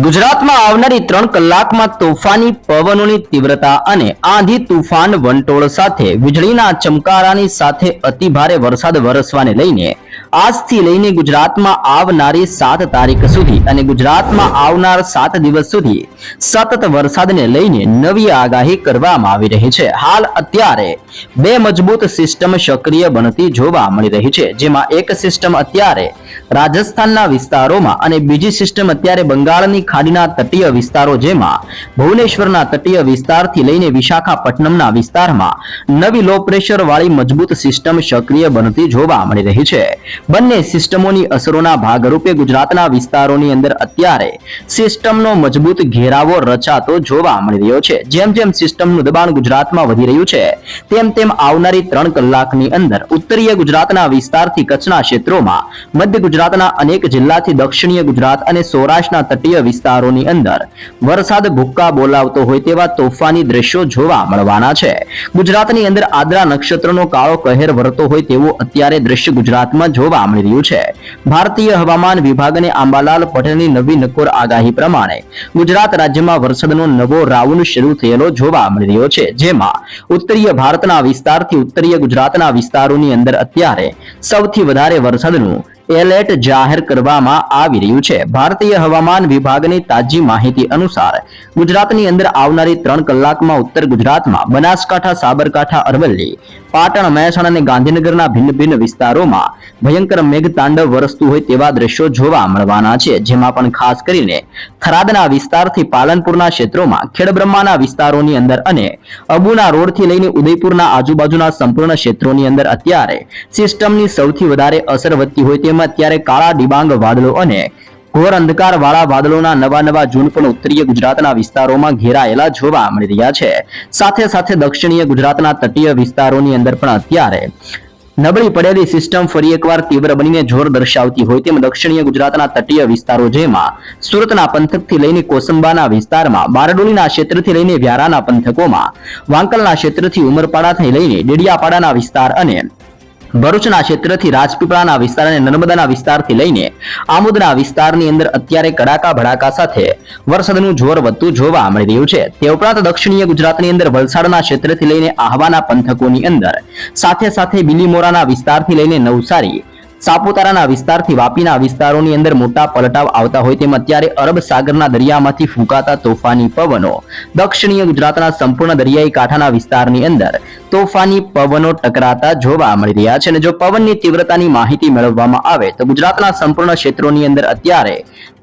ગુજરાતમાં આવનારી 3 કલાકમાં તોફાની પવનોની તીવ્રતા અને આંધી તુફાન વંટોળ સાથે વીજળીના ચમકારાની સાથે અતિભારે વરસાદ વરસવાને લઈને આજથી લઈને ગુજરાતમાં આવનારી 7 તારીખ સુધી અને ગુજરાતમાં આવનાર 7 દિવસ સુધી સતત વરસાદને લઈને નવી આગાહી કરવામાં આવી રહી છે। હાલ અત્યારે 2 મજબૂત સિસ્ટમ સક્રિય બનતી જોવા મળી રહી છે, જેમાં એક સિસ્ટમ અત્યારે રાજસ્થાનના વિસ્તારોમાં અને બીજી સિસ્ટમ અત્યારે બંગાળની ખાડીના તટીય વિસ્તારો જેમાં ભુવનેશ્વરના તટીય વિસ્તારથી લઈને વિશાખાપટ્ટનમના વિસ્તારમાં નવી લો પ્રેશર વાળી મજબૂત સિસ્ટમ સક્રિય બનતી જોવા મળી રહી છે। બંને સિસ્ટમોની અસરોના ભાગરૂપે ગુજરાતના વિસ્તારોની અંદર અત્યારે સિસ્ટમનો મજબૂત ઘેરાવો રચાતો જોવા મળી રહ્યો છે। જેમ જેમ સિસ્ટમનું દબાણ ગુજરાતમાં વધી રહ્યું છે તેમ તેમ આવનારી 3 કલાકની અંદર ઉત્તરીય ગુજરાતના વિસ્તારથી કચ્છના ક્ષેત્રોમાં, મધ્ય ગુજરાતના અનેક જિલ્લાથી દક્ષિણીય ગુજરાત અને સૌરાષ્ટ્રના તટીય વિસ્તારોની અંદર વરસાદ ભૂક્કા બોલાવતો હોય તેવા તોફાની દ્રશ્યો જોવા મળવાના છે। ગુજરાતની અંદર આદ્રા નક્ષત્રનો કાળો કહેર વરતો હોય તેવું અત્યારે દ્રશ્ય ગુજરાતમાં જોવા મળી રહ્યું છે। ભારતીય હવામાન વિભાગને આંબાલાલ પટેલની નવી નકોર આગાહી પ્રમાણે ગુજરાત રાજ્યમાં વરસાદનો નવો રાઉન્ડ શરૂ થયેલો જોવા મળી રહ્યો છે, જેમાં ઉત્તરીય ભારતના વિસ્તારથી ઉત્તરીય ગુજરાતના વિસ્તારોની અંદર અત્યારે સૌથી વધારે વરસાદનું એલર્ટ જાહેર કરવામાં આવી રહ્યું છે। ભારતીય હવામાન વિભાગની તાજી માહિતી અનુસાર ગુજરાતની અંદર આવનારી 3 કલાકમાં ઉત્તર ગુજરાતમાં બનાસકાંઠા, સાબરકાંઠા, અરવલ્લી, પાટણ, મહેસાણા અને ગાંધીનગરના ભિન્ન ભિન્ન વિસ્તારોમાં ભયંકર મેઘતાંડવ વરસતું હોય તેવા દ્રશ્યો જોવા મળવાના છે, જેમાં પણ ખાસ કરીને થરાદના વિસ્તારથી પાલનપુરના ક્ષેત્રોમાં, ખેડબ્રહ્માના વિસ્તારોની અંદર અને અબુના રોડથી લઈને ઉદયપુરના આજુબાજુના સંપૂર્ણ ક્ષેત્રોની અંદર અત્યારે સિસ્ટમની સૌથી વધારે અસર વધતી હોય તેમાં અત્યારે કાળા ડિબાંગ વાદળો અને ઘોર અંધકાર વાળા વાદળોના નવા ઝુંડ પણ ઉત્તરીય ગુજરાતના વિસ્તારોમાં ઘેરાયેલા જોવા મળી રહ્યા છે। સાથે સાથે દક્ષિણીય ગુજરાતના તટીય વિસ્તારોની અંદર પણ અત્યારે નબળી પડેલી સિસ્ટમ ફરી એકવાર તીવ્ર બનીને જોર દર્શાવતી હોય તેમ દક્ષિણીય ગુજરાતના તટીય વિસ્તારો જેમાં સુરતના પંથકથી લઈને કોસંબાના વિસ્તારમાં, બારડોલીના ક્ષેત્રથી લઈને વ્યારાના પંથકોમાં, વાંકલના ક્ષેત્રથી ઉમરપાડાથી લઈને ડેડિયાપાડાના વિસ્તાર અને ભરૂચના ક્ષેત્રથી રાજપીપળાના વિસ્તાર અને નર્મદાના વિસ્તારથી લઈને આમોદના વિસ્તારની અંદર અત્યારે કડાકા ભડાકા સાથે વરસાદનું જોર વધતું જોવા મળી રહ્યું છે। તે ઉપરાંત દક્ષિણીય ગુજરાતની અંદર વલસાડના ક્ષેત્રથી લઈને આહવાના પંથકોની અંદર, સાથે સાથે બિલીમોરાના વિસ્તારથી લઈને નવસારી, સાપુતારાના વિસ્તારથી વાપીના વિસ્તારોની અંદર મોટા પલટાવ આવતા હોય તેમ અત્યારે અરબ સાગરના દરિયામાંથી ફૂંકાતા તોફાની પવનો દક્ષિણીય ગુજરાતના સંપૂર્ણ દરિયાઈ કાંઠાના વિસ્તારની અંદર તોફાની પવનો ટકરાતા જોવા મળી રહ્યા છે। અને જો પવનની તીવ્રતાની માહિતી મેળવવામાં આવે તો ગુજરાતના સંપૂર્ણ ક્ષેત્રોની અંદર અત્યારે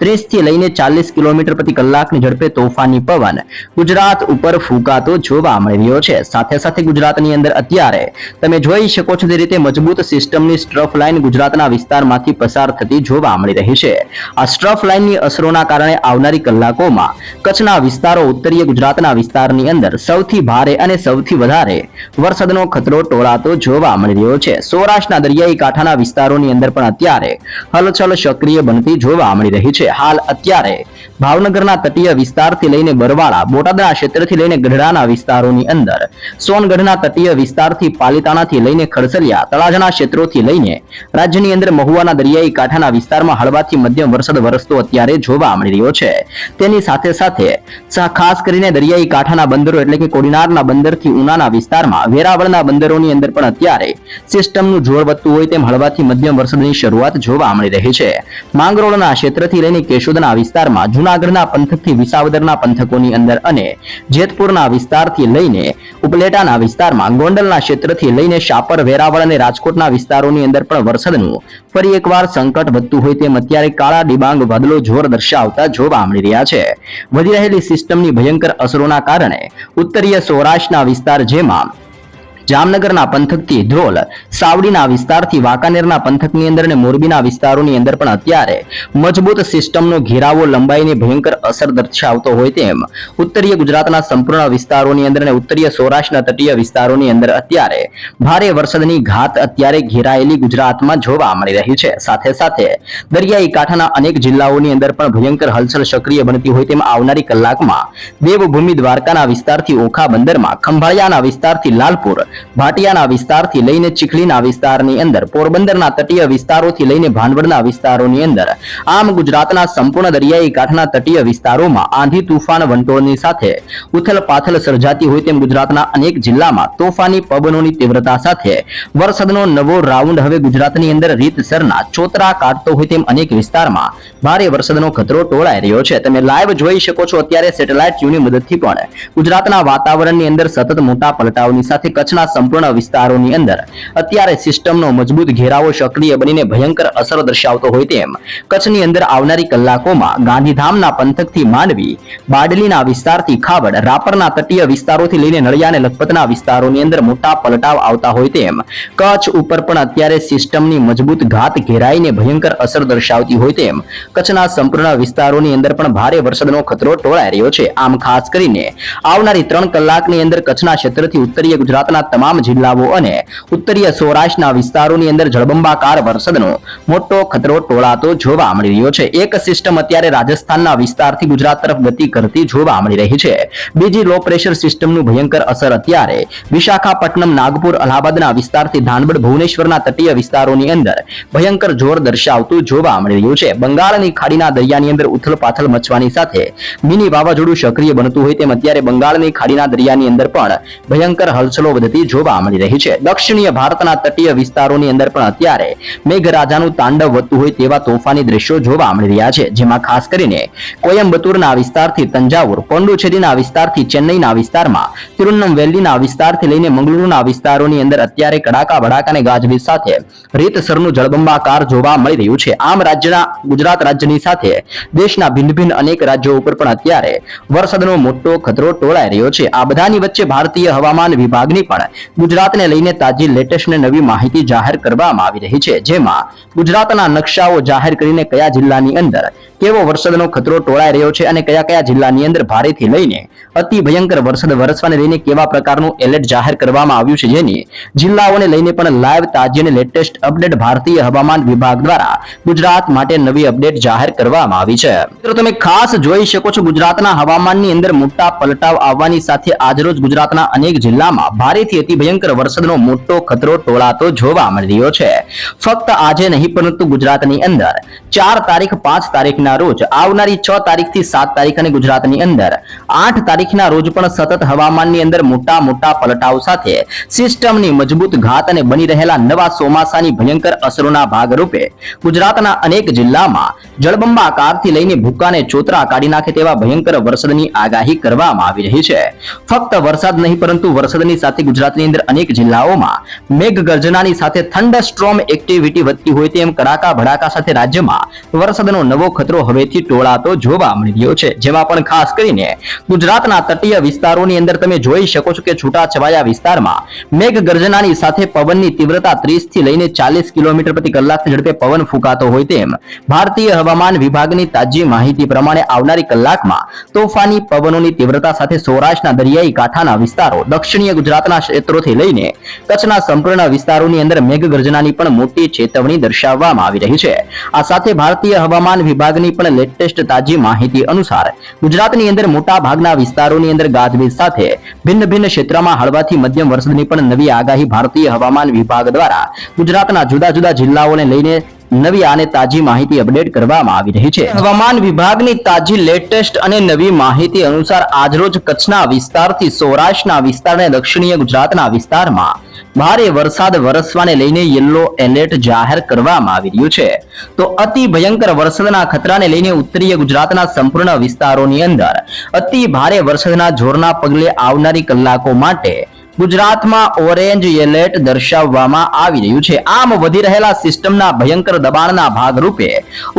30 થી લઈને 40 કિલોમીટર પ્રતિ કલાકની ઝડપે તોફાની પવન ગુજરાત ઉપર ફૂંકાતો જોવા મળી રહ્યો છે। સાથે સાથે ગુજરાતની અંદર અત્યારે તમે જોઈ શકો છો તે રીતે મજબૂત સિસ્ટમની સ્ટ્રફ લાઇન ગુજરાતના વિસ્તારમાંથી પસાર થતી જોવા મળી રહી છે। આ સ્ટ્રફ લાઇનની અસરોના કારણે આવનારી કલાકોમાં કચ્છના વિસ્તારો, ઉત્તરીય ગુજરાતના વિસ્તારની અંદર સૌથી ભારે અને સૌથી વધારે વરસાદનો ખતરો ટોળાતો જોવા મળી રહ્યો છે। સૌરાષ્ટ્રના દરિયાઈ કાંઠાના વિસ્તારોની અંદર પણ અત્યારે હલચલ સક્રિય બનતી જોવા મળી રહી છે। હાલ અત્યારે ભાવનગરના તટીય વિસ્તારથી લઈને બરવાળા, બોટાદના ક્ષેત્રથી લઈને ગઢડાના વિસ્તારોની અંદર, સોનગઢના તટીય વિસ્તારથી પાલીતાણાથી લઈને ખડસલિયા, તળાજાના ક્ષેત્રોથી લઈને રાજ્યની અંદર મહુવાના દરિયાઈ કાંઠાના વિસ્તારમાં હળવાથી મધ્યમ વરસાદ વરસતો અત્યારે જોવા મળી રહ્યો છે। તેની સાથે સાથે ખાસ કરીને દરિયાઈ કાંઠાના બંદરો એટલે કે કોડીનારના બંદરથી ઉનાના વિસ્તારમાં, વેરાવળના બંદરોની અંદર પણ અત્યારે સિસ્ટમનું જોર વધતું હોય તેમ હળવાથી મધ્યમ વરસાદની શરૂઆત જોવા મળી રહી છે। માંગરોળના ક્ષેત્રથી લઈને કેશોદના વિસ્તારમાં, જૂનાગઢના પંથકથી વિસાવદરના પંથકોની અંદર અને જેતપુરના વિસ્તારથી લઈને ઉપલેટાના વિસ્તારમાં, ગોંડલના ક્ષેત્રથી લઈને શાપર, વેરાવળ અને રાજકોટના વિસ્તારોની અંદર પણ વરસાદનું ફરી એકવાર સંકટ વધતું હોય તેમ અત્યારે કાળા ડિબાંગ વાદળો જોર દર્શાવતા જોવા મળી રહ્યા છે। વધી રહેલી સિસ્ટમની ભયંકર અસરોના કારણે ઉત્તરીય સૌરાષ્ટ્રના વિસ્તાર જેમાં જામનગરના પંથકથી ધ્રોલ, સાવડીના વિસ્તારથી વાંકાનેરના પંથકની અંદર અને મોરબીના વિસ્તારોની અંદર પણ અત્યારે મજબૂત સિસ્ટમનો ઘેરાવો લંબાઈને ભયંકર અસર દર્શાવતો હોય તેમ ઉત્તરીય ગુજરાતના સંપૂર્ણ વિસ્તારોની અંદર અને ઉત્તરીય સૌરાષ્ટ્રના તટીય વિસ્તારોની અંદર અત્યારે ભારે વરસાદની ઘાત અત્યારે ઘેરાયેલી ગુજરાતમાં જોવા મળી રહી છે। સાથે સાથે દરિયાઈ કાંઠાના અનેક જિલ્લાઓની અંદર પણ ભયંકર હલચલ સક્રિય બનતી હોય તેમ આવનારી કલાકમાં દેવભૂમિ દ્વારકાના વિસ્તારથી ઓખા બંદરમાં, ખંભાળિયાના વિસ્તારથી લાલપુર, ભાટિયાના વિસ્તારથી લઈને ચીખલીના વિસ્તારની અંદર, પોરબંદરના તટીય વિસ્તારોથી લઈને ભાંડવડના વિસ્તારોની અંદર, આમ ગુજરાતના સંપૂર્ણ દરિયાઈ કાંઠાના તટીય વિસ્તારોમાં આંધી તુફાન વંટોળની સાથે ઉથલપાથલ સર્જાતી હોય તેમ ગુજરાતના અનેક જિલ્લામાં તોફાની પવનોની તીવ્રતા સાથે વરસાદનો નવો રાઉન્ડ હવે ગુજરાતની અંદર રીતસરના ચોતરા કાઢતો હોય તેમ અનેક વિસ્તારમાં ભારે વરસાદનો ખતરો ટોળાઈ રહ્યો છે. તમે લાઈવ જોઈ શકો છો અત્યારે સેટેલાઇટ વ્યૂની મદદથી પણ ગુજરાતના વાતાવરણની અંદર સતત મોટા પલટાવની સાથે કચ્છના સંપૂર્ણ વિસ્તારોની અંદર અત્યારે સિસ્ટમનો મજબૂત ઘેરાવો સક્રિય બનીને ભયંકર અસર દર્શાવતો હોય તેમ કચ્છની અંદર આવનારી કલાકોમાં ગાંધીધામના પંથકથી માંડવી, બાડલીના વિસ્તારથી ખાવડ, રાપરના તટીય વિસ્તારોથી લઈને નળિયા અને લખપતના વિસ્તારોની અંદર મોટા પલટાવ આવતા હોય તેમ કચ્છ ઉપર પણ અત્યારે સિસ્ટમની મજબૂત ઘાત ઘેરાઈને ભયંકર અસર દર્શાવતી હોય તેમ કચ્છના સંપૂર્ણ વિસ્તારોની અંદર પણ ભારે વરસાદનો ખતરો ટોળાઈ રહ્યો છે. આમ ખાસ કરીને આવનારી 3 કલાકની અંદર કચ્છના ક્ષેત્રથી ઉત્તરીય ગુજરાતના તમામ જિલ્લાઓ અને ઉત્તરીય સૌરાષ્ટ્રના વિસ્તારોની અંદર જળબંબાકાર વરસાદનો મોટો ખતરો ટોળાતો જોવા મળી રહ્યો છે. એક સિસ્ટમ અત્યારે રાજસ્થાનના વિસ્તારથી ગુજરાત તરફ ગતિ કરતી જોવા મળી રહી છે. બીજી લો પ્રેશર સિસ્ટમનું ભયંકર અસર અત્યારે વિશાખાપટ્ટનમ, નાગપુર, અલ્હાબાદના વિસ્તારથી ધાનબડ, ભુવનેશ્વરના તટીય વિસ્તારોની અંદર ભયંકર જોર દર્શાવતું જોવા મળી રહ્યું છે. બંગાળની ખાડીના દરિયાની અંદર ઉથલપાથલ મચવાની સાથે મિની વાવાઝોડું સક્રિય બનતું હોય તેમ અત્યારે બંગાળની ખાડીના દરિયાની અંદર પણ ભયંકર હલચલો વધતી જોવા મળી રહી છે. દક્ષિણીય ભારતના તટીય વિસ્તારોની અંદર પણ અત્યારે મેઘરાજાનું તાંડવ વધતું હોય તેવા તોફાની દ્રશ્યો જોવા મળી રહ્યા છે. જેમાં ખાસ કરીને કોયમ્બતુરના વિસ્તારથી તંજાવુર, પોંડુચેરીના વિસ્તારથી ચેન્નઈના વિસ્તારમાં, તિરુનંતવેલીના વિસ્તારથી લઈને મંગલુરુના વિસ્તારોની અંદર અત્યારે કડાકા ભડાકા અને ગાજવીજ સાથે રીતસરનું જળબંબાકાર જોવા મળી રહ્યું છે. આમ ગુજરાત રાજ્યની સાથે દેશના ભિન્ન ભિન્ન અનેક રાજ્યો ઉપર પણ અત્યારે વરસાદનો મોટો ખતરો ટોળાઈ રહ્યો છે. આ બધાની વચ્ચે ભારતીય હવામાન વિભાગની પણ ગુજરાતને લઈને તાજી લેટેસ્ટ અને નવી માહિતી જાહેર કરવામાં આવી રહી છે. જેમાં ગુજરાતના નકશાઓ જાહેર કરીને કયા જિલ્લાની અંદર કેવો વરસાદનો ખતરો ટોળાઈ રહ્યો છે અને કયા કયા જિલ્લાની અંદર ભારેથી લઈને અતિ ભયંકર વરસાદ વરસવાને લઈને કેવા પ્રકારનું એલર્ટ જાહેર કરવામાં આવ્યું છે, જેની જિલ્લાઓને લઈને પણ લાઈવ તાજી અને લેટેસ્ટ અપડેટ ભારતીય હવામાન વિભાગ દ્વારા ગુજરાત માટે નવી અપડેટ જાહેર કરવામાં આવી છે. મિત્રો તમે ખાસ જોઈ શકો છો ગુજરાતના હવામાનની અંદર મોટા પલટાવ આવવાની સાથે આજરોજ ગુજરાતના અનેક જિલ્લામાં ભારેથી અતિ ભયંકર વરસાદનો મોટો ખતરો ટોળાતો જોવા મળી રહ્યો છે. ફક્ત આજે નહીં પરંતુ ગુજરાતની અંદર 4 તારીખ, 5 તારીખના રોજ, આવનારી 6 તારીખથી 7 તારીખ અને ગુજરાતની અંદર 8 તારીખના રોજ પણ સતત હવામાનની અંદર મોટા પલટાવ સાથે સિસ્ટમની મજબૂત ઘાત અને બની રહેલા નવા ચોમાસાની ભયંકર અસરોના ભાગરૂપે ગુજરાતના અનેક જિલ્લામાં જળબંબાકારથી લઈને ભૂકાને ચોતરા કાઢી નાખે તેવા ભયંકર વરસાદની આગાહી કરવામાં આવી રહી છે. ફક્ત વરસાદ નહીં પરંતુ વરસાદની સાથે ગુજરાતની અંદર અનેક જિલ્લાઓમાં મેઘગર્જનાની સાથે થંડરસ્ટ્રોમ એક્ટિવિટી વધતી હોય તેમ કડાકા ભડાકા સાથે રાજ્યમાં વરસાદનો નવો ખતરો હવેથી ટોળાતો જોવા મળી રહ્યો છે. જેમાં પણ ખાસ કરીને ગુજરાતના તટીય વિસ્તારોની અંદર તમે જોઈ શકો છો કે છૂટાછવાયા વિસ્તારમાં મેઘગર્જનાની સાથે પવનની તીવ્રતા 30 થી લઈને 40 કિલોમીટર પ્રતિ કલાકની ઝડપે પવન ફૂંકાતો હોય તેમ ભારતીય હવામાન વિભાગની તાજી માહિતી પ્રમાણે આવનારી કલાકમાં તોફાની પવનોની તીવ્રતા સાથે સૌરાષ્ટ્રના દરિયાઈ કાંઠાના વિસ્તારો, દક્ષિણીય ગુજરાતના ક્ષેત્રોથી લઈને કચ્છના સંપૂર્ણ વિસ્તારોની અંદર મેઘગર્જનાની પણ મોટી ચેતવણી દર્શાવવામાં આવી રહી છે. આ સાથે ભારતીય હવામાન વિભાગની પણ લેટેસ્ટ તાજી માહિતી અનુસાર ગુજરાતની અંદર મોટા ભાગના વિસ્તારોની અંદર ગાજવીજ સાથે ભિન્ન ક્ષેત્રમાં હળવાથી મધ્યમ વરસાદની પણ નવી આગાહી ભારતીય હવામાન વિભાગ દ્વારા ગુજરાતના જુદા જુદા જિલ્લાઓને લઈને નવી અને તાજી માહિતી અપડેટ કરવામાં આવી રહી છે. હવામાન વિભાગની તાજી લેટેસ્ટ અને નવી માહિતી અનુસાર આજરોજ કચ્છના વિસ્તારથી સૌરાષ્ટ્રના વિસ્તાર અને દક્ષિણીય ગુજરાતના વિસ્તારમાં ભારે વરસાદ વરસવાને લઈને યલો એલર્ટ જાહેર કરવામાં આવી રહ્યું છે. તો અતિ ભયંકર વરસાદના ખતરાને લઈને ઉત્તરીય ગુજરાતના સંપૂર્ણ વિસ્તારોની અંદર અતિ ભારે વરસાદના જોરના પગલે આવનારી કલાકો માટે ગુજરાતમાં ઓરેન્જ એલર્ટ દર્શાવવામાં આવી રહ્યું છે. આમ વધી રહેલા સિસ્ટમના ભયંકર દબાણના ભાગરૂપે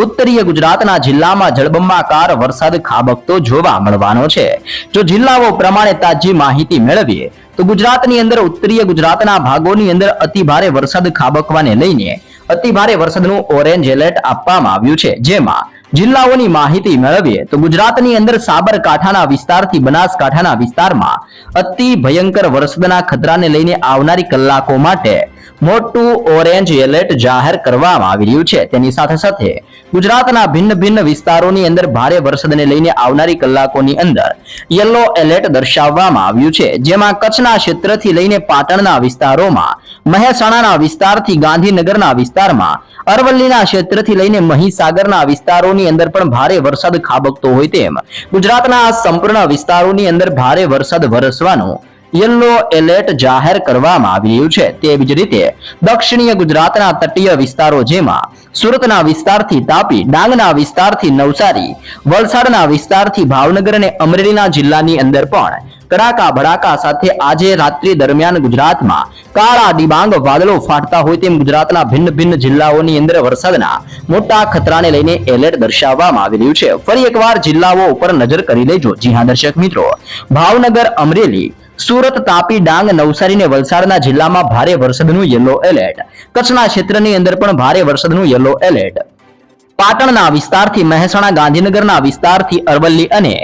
ઉત્તરીય ગુજરાતના જિલ્લામાં જળબંબાકાર વરસાદ ખાબકતો જોવા મળવાનો છે. જો જિલ્લાઓ પ્રમાણે તાજી માહિતી મેળવીએ તો ગુજરાતની અંદર ઉત્તરીય ગુજરાતના ભાગોની અંદર અતિ ભારે વરસાદ ખાબકવાને લઈને અતિ ભારે વરસાદનું ઓરેન્જ એલર્ટ આપવામાં આવ્યું છે. જેમાં જિલ્લાઓની માહિતી મેળવીએ તો ગુજરાતની અંદર સાબરકાંઠાના વિસ્તારથી બનાસકાંઠાના વિસ્તારમાં અતિ ભયંકર વરસાદના ખતરાને લઈને આવનારી કલાકો માટે મોટું ઓરેન્જ એલર્ટ જાહેર કરવામાં આવી રહ્યું છે। તેની સાથે સાથે ગુજરાતના ભિન્ન વિસ્તારોની અંદર ભારે વરસાદને લઈને આવનારી કલાકોની અંદર યલો એલર્ટ દર્શાવવામાં આવ્યું છે, જેમાં કચ્છના ક્ષેત્રથી લઈને પાટણના વિસ્તારોમાં, મહેસાણાના વિસ્તારથી ગાંધીનગરના વિસ્તારમાં, અરવલ્લીના ક્ષેત્રથી લઈને મહીસાગરના વિસ્તારોની અંદર પણ ભારે વરસાદ ખાબકતો હોય તેમ ગુજરાતના સંપૂર્ણ વિસ્તારોની અંદર ભારે વરસાદ વરસવાનું યલો એલર્ટ જાહેર કરવામાં આવી રહ્યું છે। તેવી જ રીતે દક્ષિણીય ગુજરાતના તટીય વિસ્તારો જેમાં સુરતના વિસ્તારથી તાપી, ડાંગના વિસ્તારથી નવસારી, વલસાડના વિસ્તારથી ભાવનગર અને અમરેલીના જિલ્લાની અંદર પણ કડાકા ભડાકા સાથે આજે રાત્રિ દરમિયાન ગુજરાતમાં કાળા ડિબાંગ વાદળો ફાટતા હોય તેમ ગુજરાતના ભિન્ન જિલ્લાઓની અંદર વરસાદના મોટા ખતરાને લઈને એલર્ટ દર્શાવવામાં આવી રહ્યું છે। ફરી એકવાર જિલ્લાઓ ઉપર નજર કરી લેજો। જી હા દર્શક મિત્રો, ભાવનગર, અમરેલી, સુરત, તાપી, ડાંગ, નવસારી અને વલસાડના જિલ્લામાં ભારે વરસાદનું યલો એલર્ટ, કચ્છના ક્ષેત્રની અંદર પણ ભારે વરસાદનું યલો એલર્ટ, પાટણના વિસ્તારથી મહેસાણા, ગાંધીનગરના વિસ્તારથી અરવલ્લી અને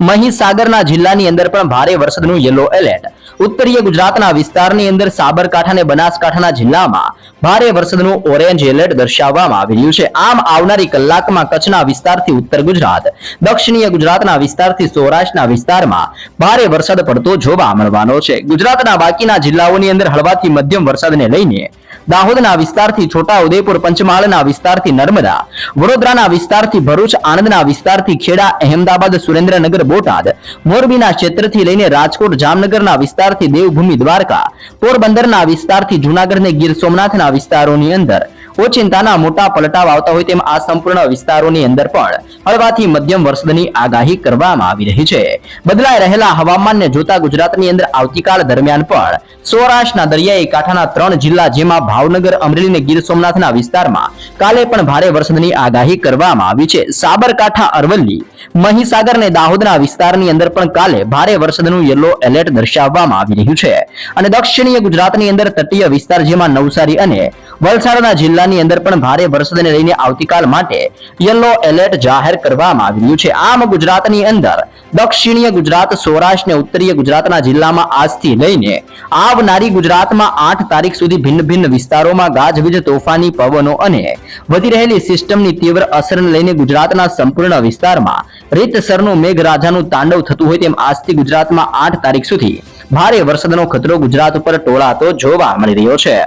મહીસાગરના જિલ્લાની અંદર પણ ભારે વરસાદનું યલો એલર્ટ, ઉત્તરીય ગુજરાતના વિસ્તારની અંદર સાબરકાંઠા અને બનાસકાંઠાના જિલ્લામાં ભારે વરસાદનું ઓરેન્જ એલર્ટ દર્શાવવામાં આવી રહ્યું છે। આમ આવનારી કલાકમાં કચ્છના વિસ્તારથી ઉત્તર ગુજરાત, દક્ષિણીય ગુજરાતના વિસ્તારથી સૌરાષ્ટ્રના વિસ્તારમાં ભારે વરસાદ પડતો જોવા મળવાનો છે। ગુજરાતના બાકીના જિલ્લાઓની અંદર હળવાથી મધ્યમ વરસાદને લઈને દાહોદના વિસ્તારથી છોટાઉદેપુર, પંચમહાલના વિસ્તારથી નર્મદા, વડોદરાના વિસ્તારથી ભરૂચ, આણંદના વિસ્તારથી ખેડા, અહેમદાબાદ, સુરેન્દ્રનગર, બોટાદ, મોરબીના ક્ષેત્રથી લઈને રાજકોટ, જામનગરના વિસ્તારથી દેવભૂમિ, દ્વારકા, પોરબંદરના વિસ્તારથી જૂનાગઢ અને ગીર સોમનાથના વિસ્તારોની અંદર ઓચિંતાના મોટા પલટાવ આવતા હોય તેમ આ સંપૂર્ણ વિસ્તારોની અંદર પણ હળવાથી મધ્યમ વરસાદની આગાહી કરવામાં આવી રહી છે। બદલાઈ રહેલા હવામાનને જોતા ગુજરાતની અંદર આવતીકાલ દરમિયાન પણ સૌરાષ્ટ્રના દરિયાઈ કાંઠાના 3 જિલ્લા જેમાં ભાવનગર, અમરેલી અને ગીર સોમનાથના વિસ્તારમાં કાલે પણ ભારે વરસાદની આગાહી કરવામાં આવી છે। સાબરકાંઠા, અરવલ્લી, મહીસાગર અને દાહોદના વિસ્તારની અંદર પણ કાલે ભારે વરસાદનું યલો એલર્ટ દર્શાવવામાં આવી રહ્યું છે અને દક્ષિણીય ગુજરાતની અંદર તટીય વિસ્તાર જેમાં નવસારી અને વલસાડના જિલ્લાની અંદર પણ ભારે વરસાદને લઈને આવતીકાલ માટે યલો એલર્ટ જાહેર કરવામાં આવી રહ્યું છે। આમ ગુજરાતની અંદર દક્ષિણીય ગુજરાત, સૌરાષ્ટ્ર અને ઉત્તરીય ગુજરાતના જિલ્લામાં આજથી લઈને આવનારી ગુજરાતમાં 8 તારીખ સુધી ભિન્ન વિસ્તારોમાં ગાજવીજ, તોફાની પવનો અને વધી રહેલી સિસ્ટમની તીવ્ર અસરને લઈને ગુજરાતના સંપૂર્ણ વિસ્તારમાં રીતસરનું મેઘરાજાનું તાંડવ થતું હોય તેમ આજથી ગુજરાતમાં 8 તારીખ સુધી ભારે વરસાદનો ખતરો ગુજરાત ઉપર ટોળાતો જોવા મળી રહ્યો છે।